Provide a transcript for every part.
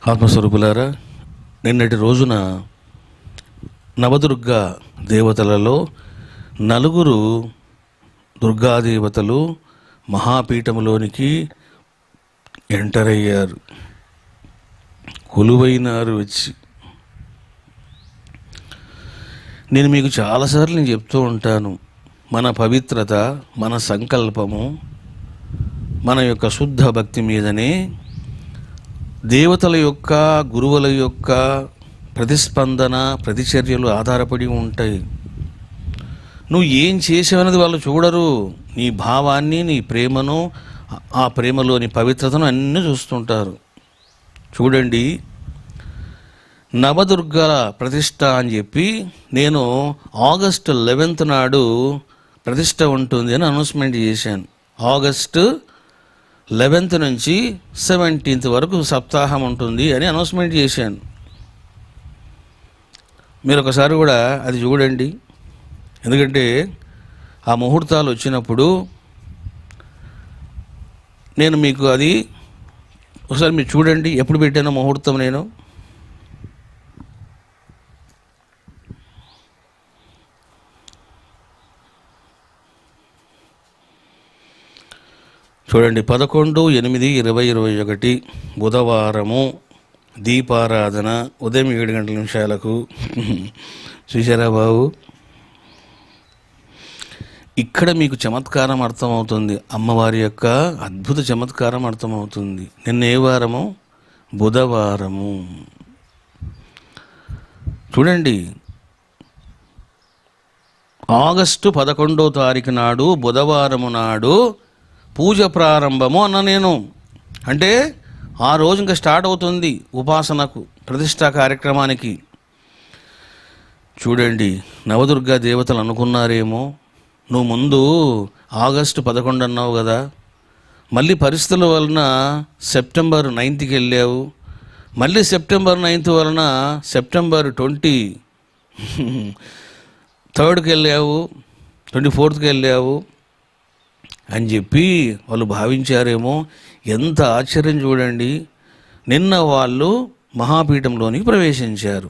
ఆత్మస్వరూపులారా, నిన్నటి రోజున నవదుర్గా దేవతలలో నలుగురు దుర్గాదేవతలు మహాపీఠములోనికి ఎంటర్ అయ్యారు, కొలువైనారు వచ్చి. నేను మీకు చాలాసార్లు చెప్తూ ఉంటాను, మన పవిత్రత, మన సంకల్పము, మన యొక్క శుద్ధ భక్తి మీదనే దేవతల యొక్క, గురువుల యొక్క ప్రతిస్పందన, ప్రతిచర్యలు ఆధారపడి ఉంటాయి. నువ్వు ఏం చేసావన్నది వాళ్ళు చూడరు. నీ భావాన్ని, నీ ప్రేమను, ఆ ప్రేమలోని పవిత్రతను అన్నీ చూస్తుంటారు. చూడండి, నవదుర్గల ప్రతిష్ట అని చెప్పి నేను ఆగస్టు 11th నాడు ప్రతిష్ట ఉంటుంది అని అనౌన్స్మెంట్ చేశాను. ఆగస్టు 11th నుంచి 17th వరకు సప్తాహం ఉంటుంది అని అనౌన్స్మెంట్ చేశాను. మీరు ఒకసారి కూడా అది చూడండి. ఎందుకంటే ఆ ముహూర్తాలు వచ్చినప్పుడు నేను మీకు అది ఒకసారి మీరు చూడండి, ఎప్పుడు పెట్టానో ముహూర్తం. నేను చూడండి, 11/8/2021 బుధవారము, దీపారాధన ఉదయం 7 గంటల నిమిషాలకు. చూసారా బాబు? ఇక్కడ మీకు చమత్కారం అర్థమవుతుంది, అమ్మవారి యొక్క అద్భుత చమత్కారం అర్థమవుతుంది. నిన్న ఏ వారము? బుధవారము. చూడండి, ఆగస్టు 11వ తారీఖు నాడు, బుధవారము నాడు పూజ ప్రారంభము అన్న నేను. అంటే ఆ రోజు ఇంకా స్టార్ట్ అవుతుంది ఉపాసనకు, ప్రతిష్టా కార్యక్రమానికి. చూడండి, నవదుర్గా దేవతలు అనుకున్నారేమో, నువ్వు ముందు ఆగస్టు 11 అన్నావు కదా, మళ్ళీ పరిస్థితుల వలన సెప్టెంబర్ 9th వెళ్ళావు, మళ్ళీ సెప్టెంబర్ 9th వలన సెప్టెంబర్ 23rd వెళ్ళావు, 24th వెళ్ళావు అని చెప్పి వాళ్ళు భావించారేమో. ఎంత ఆశ్చర్యం చూడండి. నిన్న వాళ్ళు మహాపీఠంలోనికి ప్రవేశించారు.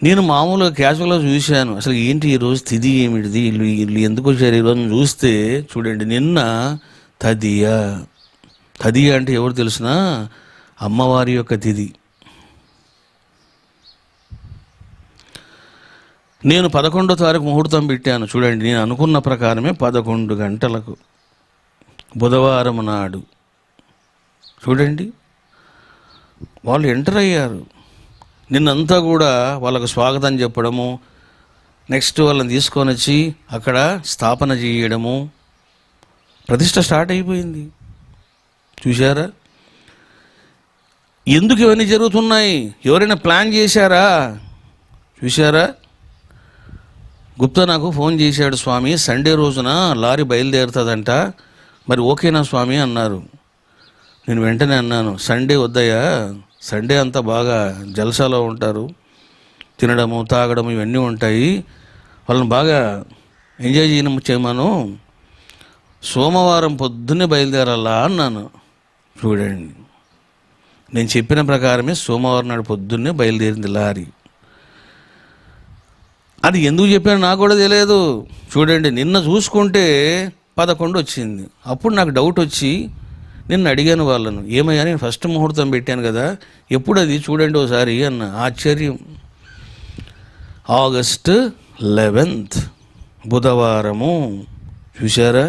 నేను మామూలుగా క్యాజువల్గా చూశాను, అసలు ఏంటి ఈరోజు తిథి ఏమిటిది, వీళ్ళు ఎందుకు వచ్చారు ఈరోజు చూస్తే. చూడండి, నిన్న తదియ అంటే ఎవరు తెలుసునా? అమ్మవారి యొక్క తిథి. నేను 11వ తారీఖు ముహూర్తం పెట్టాను. చూడండి, నేను అనుకున్న ప్రకారమే 11 గంటలకు బుధవారం నాడు. చూడండి, వాళ్ళు ఎంటర్ అయ్యారు. నిన్నంతా కూడా వాళ్ళకు స్వాగతం చెప్పడము, నెక్స్ట్ వాళ్ళని తీసుకొని వచ్చి అక్కడ స్థాపన చేయడము, ప్రతిష్ట స్టార్ట్ అయిపోయింది. చూశారా? ఎందుకు ఇవన్నీ జరుగుతున్నాయి? ఎవరైనా ప్లాన్ చేశారా? చూశారా? గుప్తా నాకు ఫోన్ చేశాడు, స్వామి సండే రోజున లారీ బయలుదేరుతుందంట, మరి ఓకేనా స్వామి అన్నారు. నేను వెంటనే అన్నాను, సండే వద్దయ్యా, సండే అంతా బాగా జలసాలో ఉంటారు, తినడము తాగడము ఇవన్నీ ఉంటాయి, వాళ్ళని బాగా ఎంజాయ్ చేయమను, సోమవారం పొద్దున్నే బయలుదేరాలా అన్నాను. చూడండి, నేను చెప్పిన ప్రకారమే సోమవారం నాడు పొద్దున్నే బయలుదేరింది లారీ. అది ఎందుకు చెప్పాను నాకు కూడా తెలియదు. చూడండి, నిన్న చూసుకుంటే 11 వచ్చింది. అప్పుడు నాకు డౌట్ వచ్చి నిన్న అడిగాను వాళ్ళను, ఏమయ్యా నేను ఫస్ట్ ముహూర్తం పెట్టాను కదా, ఎప్పుడు అది చూడండి ఒకసారి అన్న. ఆశ్చర్యం, ఆగస్టు 11th బుధవారము. చూశారా?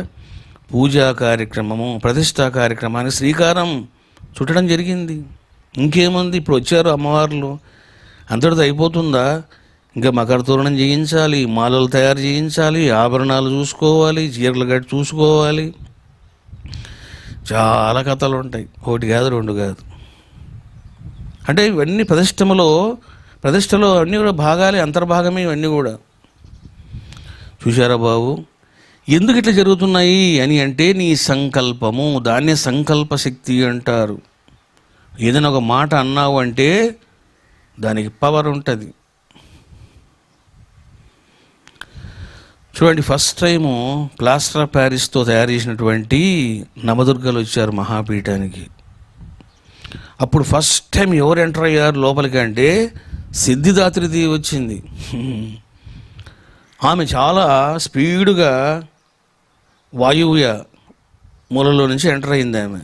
పూజా కార్యక్రమము, ప్రతిష్టా కార్యక్రమానికి శ్రీకారం చుట్టడం జరిగింది. ఇంకేముంది, ఇప్పుడు వచ్చారు అమ్మవార్లు, అంతటితో అయిపోతుందా? ఇంకా మకర తోరణం చేయించాలి, మాలలు తయారు చేయించాలి, ఆభరణాలు చూసుకోవాలి, చీరలు గట్టి చూసుకోవాలి, చాలా కథలు ఉంటాయి. ఒకటి కాదు, రెండు కాదు. అంటే ఇవన్నీ ప్రతిష్టలో అన్నీ కూడా భాగాలే, అంతర్భాగమే ఇవన్నీ కూడా. చూశారా బాబు? ఎందుకు ఇట్లా జరుగుతున్నాయి అని అంటే నీ సంకల్పము, దాన్నే సంకల్ప శక్తి అంటారు. ఏదైనా ఒక మాట అన్నావు అంటే దానికి పవర్ ఉంటుంది. చూడండి, ఫస్ట్ టైము ప్లాస్టర్ ఆఫ్ ప్యారిస్తో తయారు చేసినటువంటి నవదుర్గలు వచ్చారు మహాపీఠానికి. అప్పుడు ఫస్ట్ టైం ఎవరు ఎంటర్ అయ్యారు లోపలికి అంటే సిద్ధిదాత్రి దేవి వచ్చింది. ఆమె చాలా స్పీడుగా వాయువ్య మూలలో నుంచి ఎంటర్ అయింది ఆమె.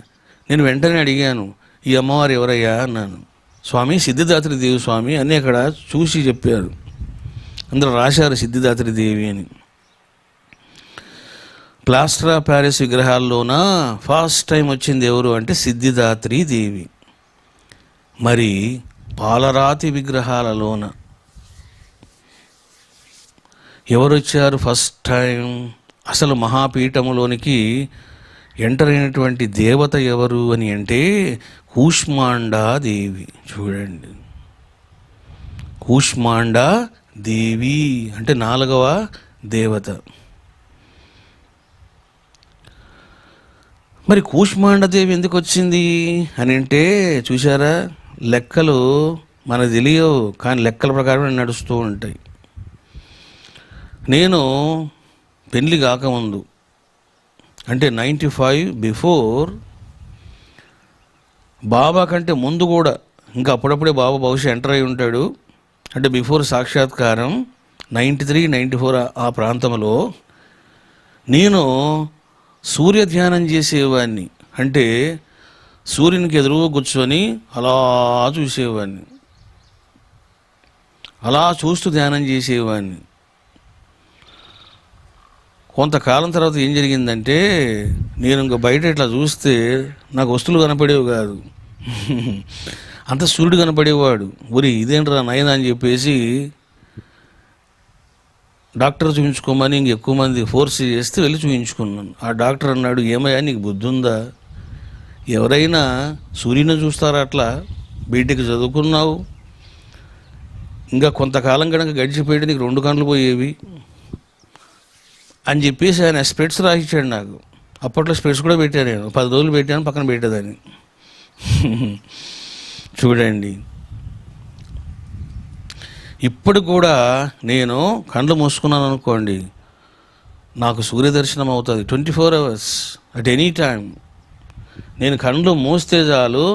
నేను వెంటనే అడిగాను, ఈ అమ్మవారు ఎవరయ్యా అన్నాను. స్వామి సిద్ధిదాత్రి దేవి స్వామి అని అక్కడ చూసి చెప్పారు. అందరూ రాశారు సిద్ధిదాత్రి దేవి అని. ప్లాస్టర్ ఆఫ్ ప్యారిస్ విగ్రహాల్లోన ఫస్ట్ టైం వచ్చింది ఎవరు అంటే సిద్ధిదాత్రి దేవి. మరి పాలరాతి విగ్రహాలలోన ఎవరు వచ్చారు ఫస్ట్ టైం? అసలు మహాపీఠములోనికి ఎంటర్ అయినటువంటి దేవత ఎవరు అని అంటే కూష్మాండా దేవి. చూడండి, కూష్మాండా దేవి అంటే 4వ దేవత. మరి కూష్మాండదేవి ఎందుకు వచ్చింది అని అంటే చూసారా, లెక్కలు మనకు తెలియవు కానీ లెక్కల ప్రకారం నడుస్తూ ఉంటాయి. నేను పెళ్ళి కాకముందు అంటే 95 బిఫోర్, బాబా కంటే ముందు కూడా ఇంకా అప్పుడప్పుడే బాబా బహుశా ఎంటర్ అయి ఉంటాడు. అంటే బిఫోర్ సాక్షాత్కారం 93, 94 ఆ ప్రాంతంలో నేను సూర్య ధ్యానం చేసేవాడిని. అంటే సూర్యునికి ఎదురుగా కూర్చొని అలా చూసేవాడిని, అలా చూస్తూ ధ్యానం చేసేవాడిని. కొంతకాలం తర్వాత ఏం జరిగిందంటే నేను ఇంకా బయట ఇట్లా చూస్తే నాకు వస్తువులు కనపడేవి కాదు, అంత సూర్యుడు కనపడేవాడు. ఊరి ఇదేంట్రా నయన అని చెప్పేసి డాక్టర్ చూపించుకోమని ఇంకెక్కువ మంది ఫోర్స్ చేస్తే వెళ్ళి చూపించుకున్నాను. ఆ డాక్టర్ అన్నాడు, ఏమయ్యా నీకు బుద్ధి ఉందా? ఎవరైనా సూర్యుని చూస్తారా? అట్లా బీటెక్ చదువుకున్నావు, ఇంకా కొంతకాలం కనుక గడిచిపోయి నీకు 2 కళ్ళు పోయేవి అని చెప్పేసి ఆయన స్పెట్స్ రాసిచ్చాడు నాకు. అప్పట్లో స్పెట్స్ కూడా పెట్టాను, నేను 10 రోజులు పెట్టాను, పక్కన పెట్టేదాన్ని. చూడండి, ఇప్పుడు కూడా నేను కళ్ళు మూసుకున్నాను అనుకోండి, నాకు సూర్యదర్శనం అవుతుంది 24 hours అట్ ఎనీ టైం. నేను కళ్ళు మూస్తే చాలు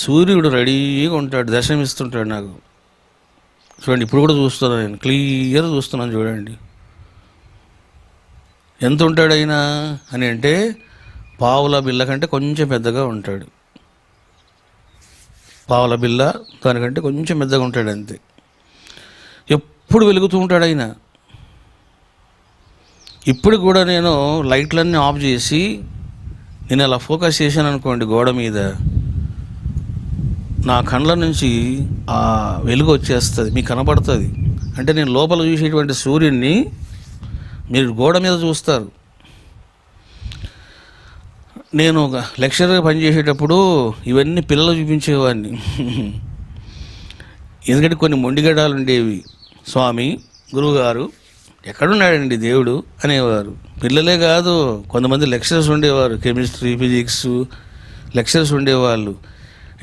సూర్యుడు రెడీగా ఉంటాడు, దర్శనమిస్తుంటాడు నాకు. చూడండి, ఇప్పుడు కూడా చూస్తున్నాను, నేను క్లియర్ చూస్తున్నాను. చూడండి ఎంత ఉంటాడు అయినా అని అంటే పావుల బిళ్ళ కంటే కొంచెం పెద్దగా ఉంటాడు. పావుల బిళ్ళ దానికంటే కొంచెం పెద్దగా ఉంటాడు అంతే. ఎప్పుడు వెలుగుతూ ఉంటాడు ఆయన. ఇప్పుడు కూడా నేను లైట్లన్నీ ఆఫ్ చేసి నేను అలా ఫోకస్ చేశాను అనుకోండి గోడ మీద, నా కళ్ళ నుంచి ఆ వెలుగు వచ్చేస్తుంది, మీకు కనపడుతుంది. అంటే నేను లోపల చూసేటువంటి సూర్యుడిని మీరు గోడ మీద చూస్తారు. నేను ఒక లెక్చరర్గా పనిచేసేటప్పుడు ఇవన్నీ పిల్లలు చూపించేవాడిని. ఎందుకంటే కొన్ని మొండిగడ్డాలు ఉండేవి. స్వామి, గురువుగారు ఎక్కడున్నాడండి దేవుడు అనేవారు. పిల్లలే కాదు, కొంతమంది లెక్చరర్స్ ఉండేవారు, కెమిస్ట్రీ, ఫిజిక్స్ లెక్చరర్స్ ఉండేవాళ్ళు.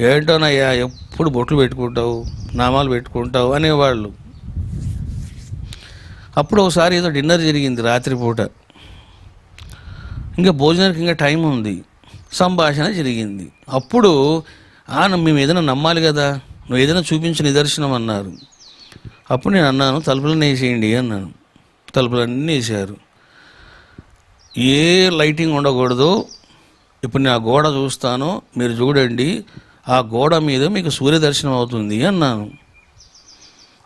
ఏంటోనయ్యా ఎప్పుడు బొట్లు పెట్టుకుంటావు, నామాలు పెట్టుకుంటావు అనేవాళ్ళు. అప్పుడు ఒకసారి ఏదో డిన్నర్ జరిగింది రాత్రిపూట, ఇంకా భోజనానికి ఇంకా టైం ఉంది, సంభాషణ జరిగింది. అప్పుడు మేము ఏదైనా నమ్మాలి కదా, నువ్వు ఏదైనా చూపించిన నిదర్శనం అన్నారు. అప్పుడు నేను అన్నాను, తలుపులన్నీ వేసేయండి అన్నాను. తలుపులన్నీ వేసారు. ఏ లైటింగ్ ఉండకూడదు, ఇప్పుడు నేను ఆ గోడ చూస్తాను, మీరు చూడండి, ఆ గోడ మీద మీకు సూర్యదర్శనం అవుతుంది అన్నాను.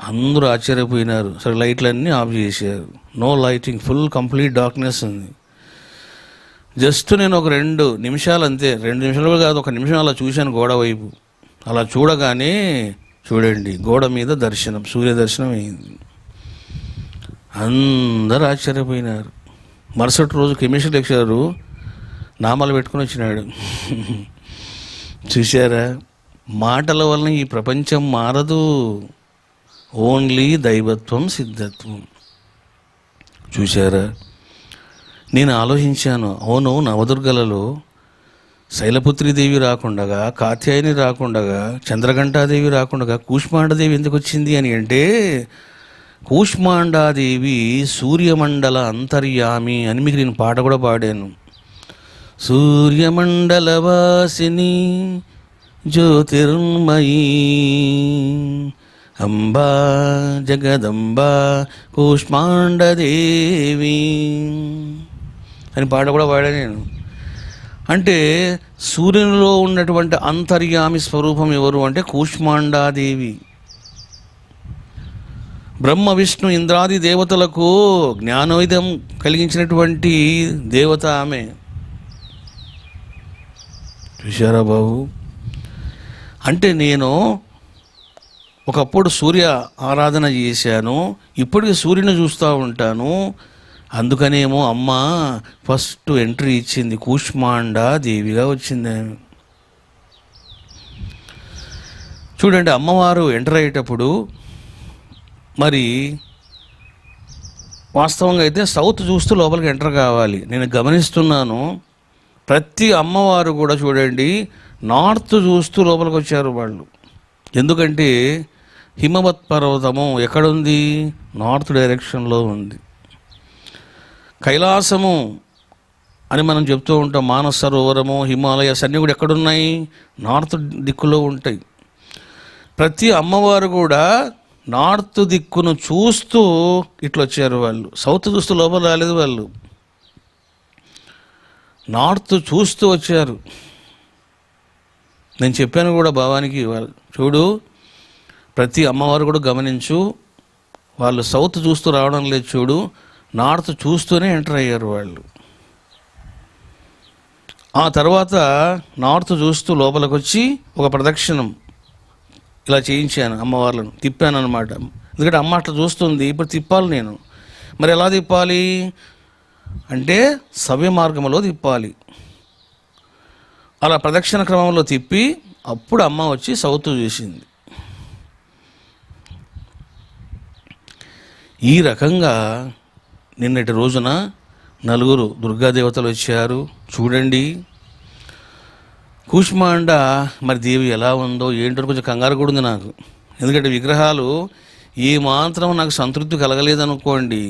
అందరూ ఆశ్చర్యపోయినారు. సరే లైట్లన్నీ ఆఫ్ చేశారు, no lighting, full complete darkness ఉంది. జస్ట్ నేను ఒక 2 నిమిషాలు అంతే, 2 నిమిషాలు కాదు, 1 నిమిషం అలా చూశాను గోడ వైపు. అలా చూడగానే చూడండి గోడ మీద దర్శనం, సూర్యదర్శనం అయింది. అందరూ ఆశ్చర్యపోయినారు. మరుసటి రోజు కెమిస్ట్రీ లెక్చరరు నామాలు పెట్టుకుని వచ్చినాడు. చూశారా, మాటల వలన ఈ ప్రపంచం మారదు, ఓన్లీ దైవత్వం, సిద్ధత్వం. చూశారా, నేను ఆలోచించాను, అవును నవదుర్గలలో శైలపుత్రీదేవి రాకుండగా, కాత్యాయని రాకుండగా, చంద్రఘంటాదేవి రాకుండగా కూష్మాండదేవి ఎందుకు వచ్చింది అని అంటే, కూష్మాండాదేవి సూర్యమండల అంతర్యామి అని మీకు నేను పాట కూడా పాడాను. సూర్యమండల వాసిని జ్యోతిర్మయీ అంబా జగదంబా కూష్మాండదేవి అని పాట కూడా పాడా నేను. అంటే సూర్యునిలో ఉన్నటువంటి అంతర్యామి స్వరూపం ఎవరు అంటే కూష్మాండాదేవి. బ్రహ్మ విష్ణు ఇంద్రాది దేవతలకు జ్ఞానోదయం కలిగించినటువంటి దేవత ఆమె. చూశారా బాబు? అంటే నేను ఒకప్పుడు సూర్య ఆరాధన చేశాను, ఇప్పటికి సూర్యుని చూస్తూ ఉంటాను. అందుకనేమో అమ్మ ఫస్ట్ ఎంట్రీ ఇచ్చింది, కూష్మాండా దేవిగా వచ్చింది ఆమె. చూడండి, అమ్మవారు ఎంటర్ అయ్యేటప్పుడు మరి వాస్తవంగా అయితే సౌత్ చూస్తూ లోపలికి ఎంటర్ కావాలి. నేను గమనిస్తున్నాను ప్రతి అమ్మవారు కూడా చూడండి నార్త్ చూస్తూ లోపలికి వచ్చారు వాళ్ళు. ఎందుకంటే హిమవత్ పర్వతము ఎక్కడుంది? నార్త్ డైరెక్షన్లో ఉంది. కైలాసము అని మనం చెప్తూ ఉంటాం, మానస సరోవరము, హిమాలయస్ అన్నీ కూడా ఎక్కడున్నాయి? నార్త్ దిక్కులో ఉంటాయి. ప్రతి అమ్మవారు కూడా నార్త్ దిక్కును చూస్తూ ఇట్లా వచ్చారు వాళ్ళు. సౌత్ చూస్తూ లోపల రాలేదు వాళ్ళు, నార్త్ చూస్తూ వచ్చారు. నేను చెప్పాను కూడా భావానికి, వాళ్ళు చూడు ప్రతి అమ్మవారు కూడా గమనించు, వాళ్ళు సౌత్ చూస్తూ రావడం లేదు చూడు, నార్త్ చూస్తూనే ఎంటర్ అయ్యారు వాళ్ళు. ఆ తర్వాత నార్త్ చూస్తూ లోపలికి వచ్చి ఒక ప్రదక్షిణం ఇలా చేయించాను, అమ్మవార్లను తిప్పాను అనమాట. ఎందుకంటే అమ్మ అట్లా చూస్తుంది, ఇప్పుడు తిప్పాలి నేను. మరి ఎలా తిప్పాలి అంటే సవ్య మార్గంలో తిప్పాలి. అలా ప్రదక్షిణ క్రమంలో తిప్పి అప్పుడు అమ్మ వచ్చి సౌత్ చూసింది. ఈ రకంగా నిన్నటి రోజున నలుగురు దుర్గాదేవతలు వచ్చారు. చూడండి కూష్మాండ మరి దేవి ఎలా ఉందో ఏంటో కొంచెం కంగారు కూడా ఉంది నాకు. ఎందుకంటే విగ్రహాలు ఏ మాత్రం నాకు సంతృప్తి కలగలేదనుకోండి,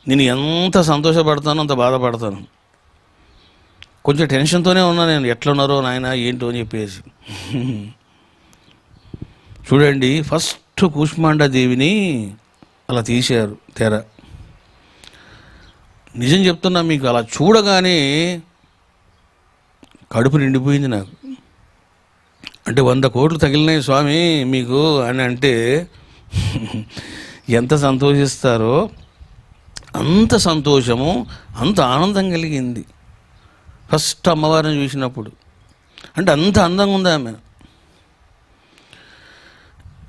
నేను ఎంత సంతోషపడతానో అంత బాధపడతాను. కొంచెం టెన్షన్తోనే ఉన్నా నేను, ఎట్లున్నారో నాయన ఏంటో అని చెప్పేసి. చూడండి ఫస్ట్ కూష్మాండ దేవిని అలా తీశారు తెర. నిజం చెప్తున్నా మీకు, అలా చూడగానే కడుపు నిండిపోయింది నాకు. అంటే 100 కోట్లు తగిలినాయి స్వామి మీకు అని అంటే ఎంత సంతోషిస్తారో అంత సంతోషము, అంత ఆనందం కలిగింది ఫస్ట్ అమ్మవారిని చూసినప్పుడు. అంటే అంత అందంగా ఉంది ఆమె.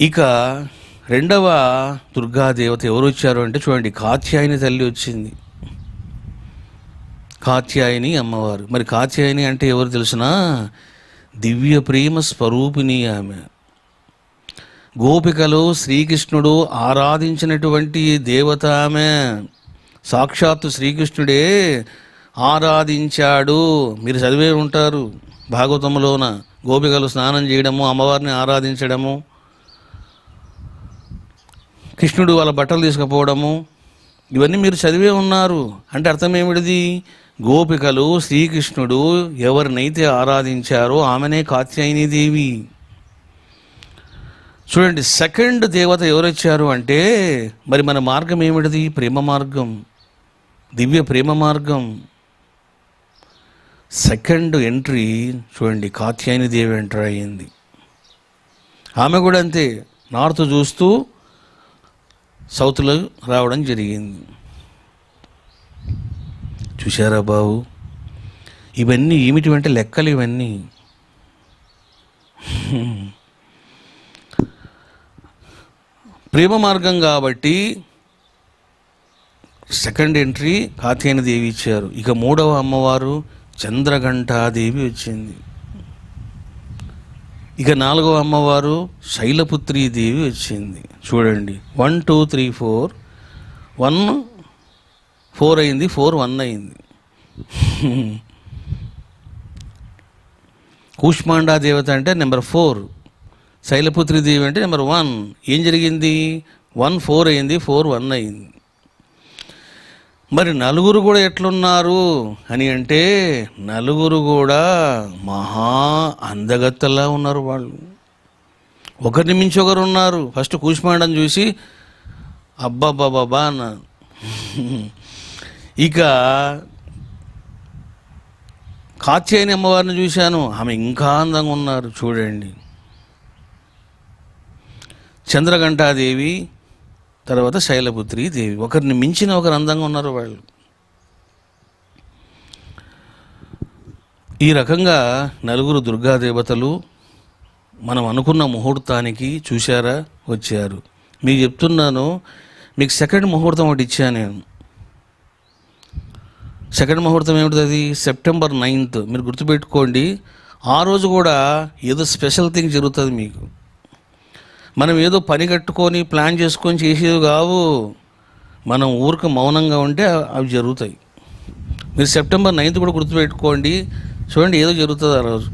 ఇక రెండవ దుర్గాదేవత ఎవరు వచ్చారు అంటే చూడండి, కాత్యాయని తల్లి వచ్చింది. కాత్యాయని అమ్మవారు. మరి కాత్యాయని అంటే ఎవరు తెలిసినా, దివ్య ప్రేమ స్వరూపిణి ఆమె. గోపికలు శ్రీకృష్ణుడు ఆరాధించినటువంటి దేవత ఆమె. సాక్షాత్తు శ్రీకృష్ణుడే ఆరాధించాడు. మీరు చదివే ఉంటారు భాగవతంలోన, గోపికలు స్నానం చేయడము, అమ్మవారిని ఆరాధించడము, కృష్ణుడు వాళ్ళ బట్టలు తీసుకుపోవడము, ఇవన్నీ మీరు చదివే ఉన్నారు. అంటే అర్థం ఏమిటిది? గోపికలు శ్రీకృష్ణుడు ఎవరినైతే ఆరాధించారో ఆమెనే కాత్యాయని దేవి. చూడండి సెకండ్ దేవత ఎవరొచ్చారు అంటే మరి మన మార్గం ఏమిటిది? ప్రేమ మార్గం, దివ్య ప్రేమ మార్గం. సెకండ్ ఎంట్రీ చూడండి, కాత్యాయని దేవి ఎంటర్ అయ్యింది. ఆమె కూడా అంతే, నార్త్ చూస్తూ సౌత్లో రావడం జరిగింది. చూశారా బాబు? ఇవన్నీ ఏమిటి అంటే లెక్కలు ఇవన్నీ. ప్రేమ మార్గం కాబట్టి సెకండ్ ఎంట్రీ కాత్యాయని దేవి ఇచ్చారు. ఇక మూడవ అమ్మవారు చంద్రఘంటాదేవి వచ్చింది. ఇక నాలుగవ అమ్మవారు శైలపుత్రీ దేవి వచ్చింది. చూడండి 1 2 3 4, 1 4 అయింది, 4 1 అయింది. కూష్మాండా దేవత అంటే నెంబర్ 4, శైలపుత్రి దేవి అంటే నెంబర్ 1. ఏం జరిగింది? 1 4 అయింది, 4 1 అయింది. మరి నలుగురు కూడా ఎట్లున్నారు అని అంటే, నలుగురు కూడా మహా అందగత్తెలా ఉన్నారు. వాళ్ళు ఒకరిని మించి ఒకరు ఉన్నారు. ఫస్ట్ కూష్మాండం చూసి అబ్బాబ్బాబ్బా అన్నాను. ఇక కాత్యాయని అమ్మవారిని చూశాను, ఆమె ఇంకా అందంగా ఉన్నారు. చూడండి, చంద్రఘంటాదేవి, తర్వాత శైలపుత్రి దేవి, ఒకరిని మించిన ఒకరు అందంగా ఉన్నారు వాళ్ళు. ఈ రకంగా నలుగురు దుర్గాదేవతలు మనం అనుకున్న ముహూర్తానికి చూశారా, వచ్చారు. మీకు చెప్తున్నాను, మీకు సెకండ్ ముహూర్తం ఒకటి ఇచ్చాను నేను. సెకండ్ ముహూర్తం ఏమిటి? అది సెప్టెంబర్ 9th. మీరు గుర్తుపెట్టుకోండి. ఆ రోజు కూడా ఏదో స్పెషల్ థింగ్ జరుగుతుంది మీకు. మనం ఏదో పని కట్టుకొని ప్లాన్ చేసుకొని చేసేది కావు. మనం ఊరికి మౌనంగా ఉంటే అవి జరుగుతాయి. మీరు సెప్టెంబర్ 9th కూడా గుర్తుపెట్టుకోండి. చూడండి, ఏదో జరుగుతుంది ఆ రోజు,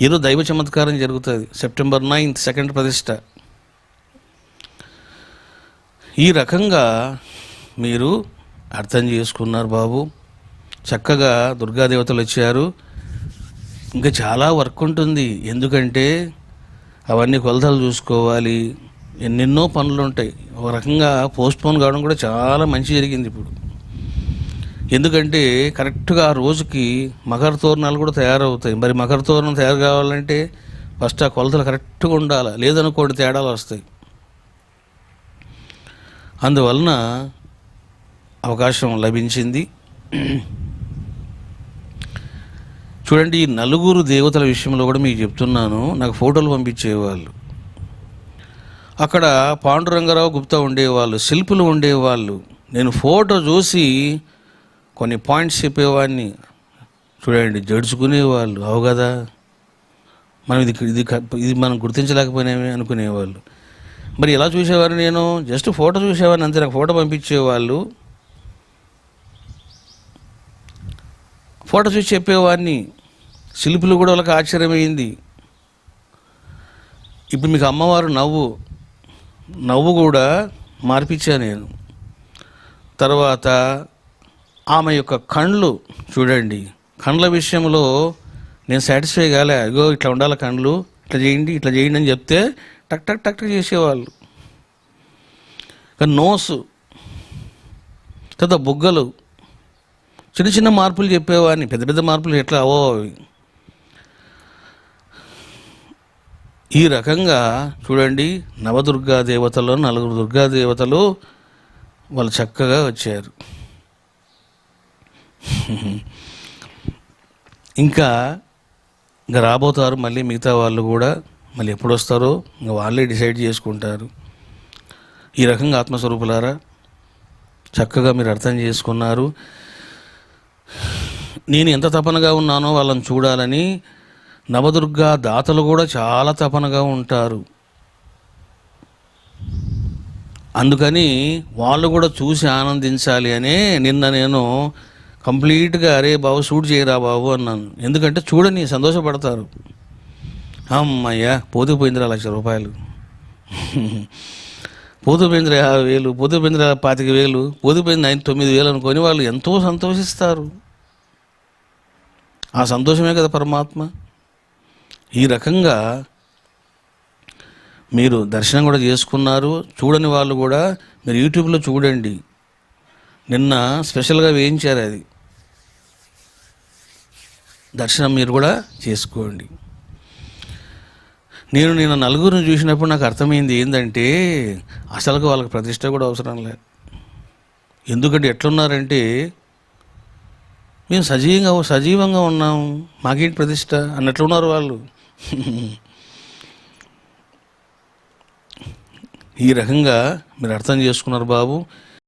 ఏదో దైవ చమత్కారం జరుగుతుంది. సెప్టెంబర్ 9th సెకండ్ ప్రతిష్ట. ఈ రకంగా మీరు అర్థం చేసుకున్నారు బాబు. చక్కగా దుర్గాదేవతలు వచ్చారు. ఇంకా చాలా వర్క్ ఉంటుంది. ఎందుకంటే అవన్నీ కొలతలు చూసుకోవాలి, ఎన్నెన్నో పనులు ఉంటాయి. ఒక రకంగా పోస్ట్పోన్ కావడం కూడా చాలా మంచి జరిగింది ఇప్పుడు. ఎందుకంటే కరెక్ట్గా ఆ రోజుకి మకర తోరణాలు కూడా తయారవుతాయి. మరి మకర తోరణం తయారు కావాలంటే ఫస్ట్ ఆ కొలతలు కరెక్ట్గా ఉండాలి, లేదనుకోండి తేడాలు వస్తాయి. అందువలన అవకాశం లభించింది. చూడండి, ఈ నలుగురు దేవతల విషయంలో కూడా మీకు చెప్తున్నాను. నాకు ఫోటోలు పంపించేవాళ్ళు. అక్కడ పాండురంగారావు గుప్తా ఉండేవాళ్ళు, శిల్పులు ఉండేవాళ్ళు. నేను ఫోటో చూసి కొన్ని పాయింట్స్ చెప్పేవాడిని. చూడండి, జడుచుకునేవాళ్ళు. అవు కదా, మనం ఇది మనం గుర్తించలేకపోయినామే అనుకునేవాళ్ళు. మరి ఎలా చూసేవారు? నేను జస్ట్ ఫోటో చూసేవాడిని అంతే. నాకు ఫోటో పంపించేవాళ్ళు, ఫోటో చూసి చెప్పేవాడిని. శిల్పులు కూడా వాళ్ళకి ఆశ్చర్యమైంది. ఇప్పుడు మీకు అమ్మవారు నవ్వు కూడా మార్పించాను నేను. తర్వాత ఆమె యొక్క కండ్లు చూడండి, కండ్ల విషయంలో నేను సాటిస్ఫై కాలే. అగో ఇట్లా ఉండాలి కండ్లు, ఇట్లా చేయండి అని చెప్తే టక్ టక్ టక్ టక్ చేసేవాళ్ళు. కానీ నోసు, తర్వాత బుగ్గలు, చిన్న చిన్న మార్పులు చెప్పేవాడిని. పెద్ద పెద్ద మార్పులు ఎట్లా అవో అవి. ఈ రకంగా చూడండి, నవదుర్గా దేవతలు, నలుగురు దుర్గాదేవతలు వాళ్ళు చక్కగా వచ్చారు. ఇంకా రాబోతారు మళ్ళీ మిగతా వాళ్ళు కూడా. మళ్ళీ ఎప్పుడు వస్తారో ఇంకా వాళ్ళే డిసైడ్ చేసుకుంటారు. ఈ రకంగా ఆత్మస్వరూపులారా చక్కగా మీరు అర్థం చేసుకున్నారు. నేను ఎంత తపనగా ఉన్నానో వాళ్ళని చూడాలని. నవదుర్గా దాతలు కూడా చాలా తపనగా ఉంటారు. అందుకని వాళ్ళు కూడా చూసి ఆనందించాలి అనే నిన్న నేను కంప్లీట్గా అరే బాబు షూట్ చేయరా బాబు అన్నాను. ఎందుకంటే చూడని సంతోషపడతారు. అమ్మయ్యా పోతుపోయిందిరా 1,00,000 రూపాయలు, పోతుపోయిందిరా 50,000, పోతుపోయిందిరా 25,000, పోతుపోయింది 9,000 అనుకొని వాళ్ళు ఎంతో సంతోషిస్తారు. ఆ సంతోషమే కదా పరమాత్మ. ఈ రకంగా మీరు దర్శనం కూడా చేసుకున్నారు. చూడని వాళ్ళు కూడా మీరు యూట్యూబ్లో చూడండి. నిన్న స్పెషల్గా వేయించారు, అది దర్శనం మీరు కూడా చేసుకోండి. నేను నలుగురిని చూసినప్పుడు నాకు అర్థమైంది ఏంటంటే అసలుకు వాళ్ళకి ప్రతిష్ట కూడా అవసరం లేదు. ఎందుకంటే ఎట్లున్నారంటే మేము సజీవంగా ఉన్నాము, మాకేంటి ప్రతిష్ట అన్నట్లున్నారు వాళ్ళు. ఈ రకంగా మీరు అర్థం చేసుకున్నారు బాబు.